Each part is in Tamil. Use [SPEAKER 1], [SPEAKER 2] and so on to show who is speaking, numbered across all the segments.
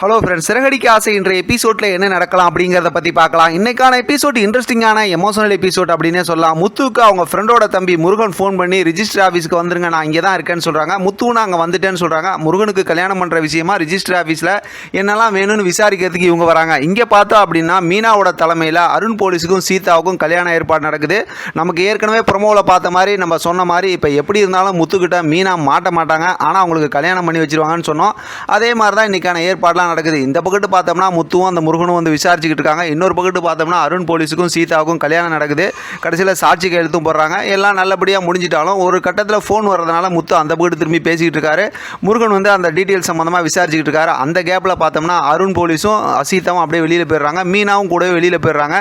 [SPEAKER 1] ஹலோ ஃப்ரெண்ட்ஸ், சிறகடிக்க ஆசை இன்றைய எபிசோடில் என்ன நடக்கலாம் அப்படிங்கிறத பற்றி பார்க்கலாம். இன்றைக்கான எபிசோட் இன்ட்ரெஸ்டிங்கான எமோஷனல் எபிசோட் அப்படின்னே சொல்லலாம். முத்துவுக்கு அவங்க ஃப்ரெண்டோட தம்பி முருகன் ஃபோன் பண்ணி ரிஜிஸ்டர் ஆஃபீஸ்க்கு வந்துருங்க, நான் இங்கே தான் இருக்கேன்னு சொல்கிறாங்க. முத்துவும் அங்கே வந்துட்டேன்னு சொல்கிறாங்க. முருகனுக்கு கல்யாணம் பண்ணுற விஷயமா ரிஜிஸ்டர் ஆஃபீஸில் என்னெல்லாம் வேணும்னு விசாரிக்கிறதுக்கு இவங்க வராங்க. இங்கே பார்த்தோம் அப்படின்னா மீனாவோட தலைமையில் அருண் போலீஸுக்கும் சீதாவுக்கும் கல்யாண ஏற்பாடு நடக்குது. நமக்கு ஏற்கனவே ப்ரொமோவில் பார்த்த மாதிரி நம்ம சொன்ன மாதிரி இப்போ எப்படி இருந்தாலும் முத்துக்கிட்ட மீனா மாட்ட மாட்டாங்க, ஆனால் அவங்களுக்கு கல்யாணம் பண்ணி வச்சிருவாங்கன்னு சொன்னோம். அதே மாதிரி தான் இன்றைக்கான ஏற்பாடுலாம் நடக்குது. இந்த பக்கத்து பார்த்தோம்னா முத்துவும் அந்த முருகனும் வந்து விசாரிச்சுக்கிட்டு இருக்காங்க. இன்னொரு பக்கத்து பார்த்தோம்னா அருண் போலீஸுக்கும் சீதாவுக்கும் கல்யாணம் நடக்குது. கடைசியில் சாட்சி கையெழுத்தும் போடுறாங்க. எல்லாம் நல்லபடியாக முடிஞ்சிட்டாலும் ஒரு கட்டத்தில் ஃபோன் வர்றதுனால முத்து அந்த பக்கத்து திரும்பி பேசிக்கிட்டு இருக்காரு. முருகன் வந்து அந்த டீட்டெயில்ஸ் சம்மந்தமாக விசாரிச்சுக்கிட்டு இருக்காரு. அந்த கேப்பில் பார்த்தோம்னா அருண் போலீஸும் சீதாவும் அப்படியே வெளியில் போயிடுறாங்க. மீனாவும் கூடவே வெளியில் போயிடுறாங்க.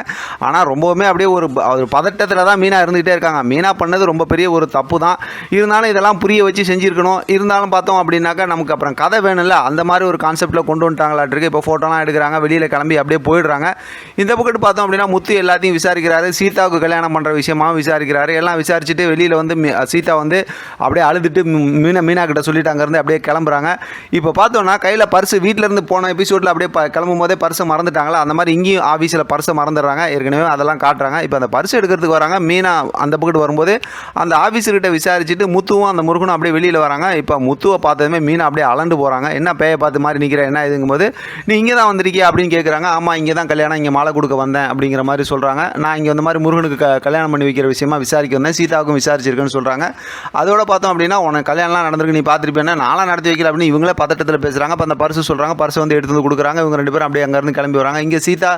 [SPEAKER 1] ஆனால் ரொம்பவுமே அப்படியே ஒரு பதட்டத்தில் தான் மீனா இருந்துகிட்டே இருக்காங்க. மீனா பண்ணது ரொம்ப பெரிய ஒரு தப்பு தான். இருந்தாலும் இதெல்லாம் புரிய வச்சு செஞ்சுருக்கணும். இருந்தாலும் பார்த்தோம் அப்படின்னாக்கா நமக்கு அப்புறம் கதை வேணும்ல, அந்த மாதிரி ஒரு கான்செப்டில் கொண்டு வந்துட்டாங்களாட்டிருக்கு. இப்போ ஃபோட்டோலாம் எடுக்கிறாங்க, வெளியில் கிளம்பி அப்படியே போயிடுறாங்க. இந்த பக்கத்து பார்த்தோம் அப்படின்னா முத்து எல்லாத்தையும் விசாரிக்கிறாரு. சீதாவுக்கு கல்யாணம் பண்ணுற விஷயமாகவும் விசாரிக்கிறாரு. எல்லாம் விசாரிச்சுட்டு வெளியில் வந்து சீதா வந்து அப்படியே அழுதுட்டு மீனா கிட்ட சொல்லிட்டு அங்கேருந்து அப்படியே கிளம்புறாங்க. இப்போ பார்த்தோன்னா கையில் பர்ஸு வீட்டிலேருந்து போன எபிசோடில் அப்படியே கிளம்பும் போதே பர்ஸை மறந்துட்டாங்களா, அந்த மாதிரி இங்கேயும் ஆஃபீஸில் பர்ஸை மறந்துடுறாங்க. ஏற்கனவே அதெல்லாம் காட்டுறாங்க. இப்போ அந்த பர்ஸ் எடுக்கிறதுக்கு வராங்க. மீனா அந்த பக்கத்து வரும்போது அந்த ஆஃபீஸர்கிட்ட விசாரிச்சுட்டு முத்துவும் அந்த முருகனும் அப்படியே வெளியில் வராங்க. இப்போ முத்துவை பார்த்ததுமே மீனா அப்படியே அலண்டு போகிறாங்க. என்ன பேயை பார்த்து மாதிரி நிற்கிற, என்ன இதுங்கும்போது நீ இங்கே தான் வந்திருக்கியா அப்படின்னு கேட்குறாங்க. ஆமாம், இங்கே தான் கல்யாணம், இங்கே மாலை கொடுக்க வந்தேன் அப்படிங்கிற மாதிரி சொல்கிறாங்க. நான் இங்கே இந்த மாதிரி முருகனுக்கு கல்யாணம் பண்ணி வைக்கிற விஷயமா விசாரிக்க வந்தேன், சீதாவுக்கும் விசாரிச்சிருக்கேன்னு சொல்கிறாங்க. அதோட பார்த்தோம் அப்படின்னா உனக்கு கல்யாணம்லாம் நடந்திருக்கு, நீ பார்த்துருப்பேன்னா நாளாக நடத்தி வைக்கல அப்படின்னு இவங்களே பதட்டத்தில் பேசுகிறாங்க. அப்போ அந்த பர்ஸு சொல்கிறாங்க. பர்ஸை வந்து எடுத்து வந்து கொடுக்குறாங்க. இவங்க ரெண்டு பேரும் அப்படியே அங்கேருந்து கிளம்பி வராங்க. இங்கே சீதா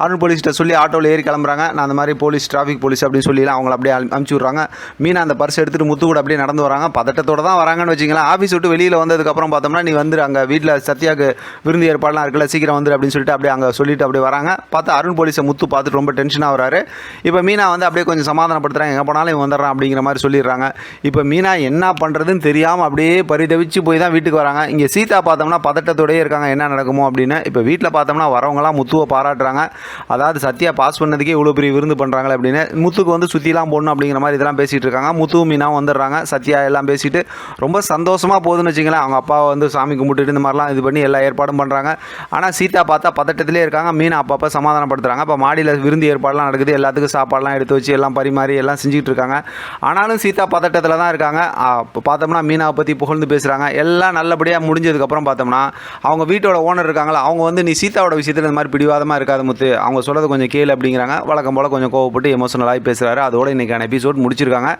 [SPEAKER 1] அருண் போலீஸ்கிட்ட சொல்லி ஆட்டோவில் ஏறி கிளம்புறாங்க. நான் அந்த மாதிரி போலீஸ், டிராஃபிக் போலீஸ் அப்படின்னு சொல்லிலாம் அவங்கள அப்படியே அனுப்பிச்சி விட்றாங்க. மீனா அந்த பர்ஸ் எடுத்துகிட்டு முத்து கூட அப்படியே நடந்து வராங்க. பதட்டத்தோடு தான் வராங்கன்னு வச்சிங்களேன். ஆஃபீஸ் விட்டு வெளியில் வந்ததுக்கப்புறம் பார்த்தோம்னா நீ வந்து அங்கே வீட்டில் சத்யாவுக்கு விருந்து ஏற்பாடுலாம் இருக்குல்ல, சீக்கிரம் வந்து அப்படின்னு சொல்லிட்டு அப்படியே அங்கே சொல்லிட்டு அப்படியே வராங்க. பார்த்தா அருண் போலீஸை முத்து பார்த்துட்டு ரொம்ப டென்ஷனாக வராரு. இப்போ மீனா வந்து அப்படியே கொஞ்சம் சமாதானப்படுத்துகிறாங்க. எங்கே போனாலும் இவன் வந்துடுறான் அப்படிங்கிற மாதிரி சொல்லிடுறாங்க. இப்போ மீனா என்ன பண்ணுறதுன்னு தெரியாமல் அப்படியே பரிதவிச்சு போய் தான் வீட்டுக்கு வராங்க. இங்கே சீதா பார்த்தோம்னா பதட்டத்தோடயே இருக்காங்க, என்ன நடக்குமோ அப்படின்னு. இப்போ வீட்டில் பார்த்தோம்னா வரவங்களாம் முத்துவை பாராட்டுறாங்க. அதாவது சத்யா பாஸ் பண்ணதுக்கே இவ்வளோ பெரிய விருந்து பண்ணுறாங்களே அப்படின்னு. முத்துக்கு வந்து சுற்றிலாம் போடணும் அப்படிங்கிற மாதிரி இதெல்லாம் பேசிகிட்டு இருக்காங்க. முத்துவும் மீனாவும் வந்துடுறாங்க. சத்யா எல்லாம் பேசிட்டு ரொம்ப சந்தோஷமாக போகுதுன்னு வச்சிங்களேன். அவங்க அப்பாவை வந்து சாமி கும்பிட்டுட்டு இந்த மாதிரிலாம் இது பண்ணி எல்லா ஏற்பாடும் பண்ணுறாங்க. ஆனால் சீதா பார்த்தா பதட்டத்திலே இருக்காங்க. மீன் அப்பப்போ சமாதானப்படுத்துகிறாங்க. இப்போ மாடியில் விருந்து ஏற்பாடுலாம் நடக்குது. எல்லாத்துக்கும் சாப்பாடுலாம் எடுத்து வச்சு எல்லாம் பரிமாறி எல்லாம் செஞ்சுக்கிட்டு இருக்காங்க. ஆனாலும் சீதா பதட்டத்தில் தான் இருக்காங்க. பார்த்தோம்னா மீனாவை பற்றி புகழ்ந்து பேசுகிறாங்க. எல்லாம் நல்லபடியாக முடிஞ்சதுக்கப்புறம் பார்த்தோம்னா அவங்க வீட்டோட ஓனர் இருக்காங்களா, அவங்க வந்து நீ சீதாவோட விஷயத்தில் இந்த மாதிரி பிடிவாதமாக இருக்காது முத்து, அவங்க சொல்கிறது கொஞ்சம் கேளு அப்படிங்கிறாங்க. வழக்கம் போல் கொஞ்சம் கோவப்பட்டு எமோஷனலாகி பேசுகிறாரு. அதோட இன்றைக்கான எபிசோட் முடிச்சிருக்காங்க.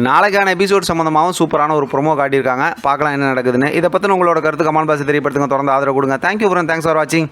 [SPEAKER 1] நாளைக்கான எபிசோட் சம்மந்தமாகவும் சூப்பரான ஒரு ப்ரோமோ காட்டியிருக்காங்க. பார்க்கலாம் என்ன நடக்குதுன்னு. இதை பற்றி உங்களோட கருத்து கமெண்ட் பாக்ஸ் தெரியப்படுத்துங்க. தொடர்ந்து ஆதரவு கொடுங்க. தேங்க்யூ ஃப்ரெண்ட், தேங்க்ஸ் ஃபார் வாட்சிங்.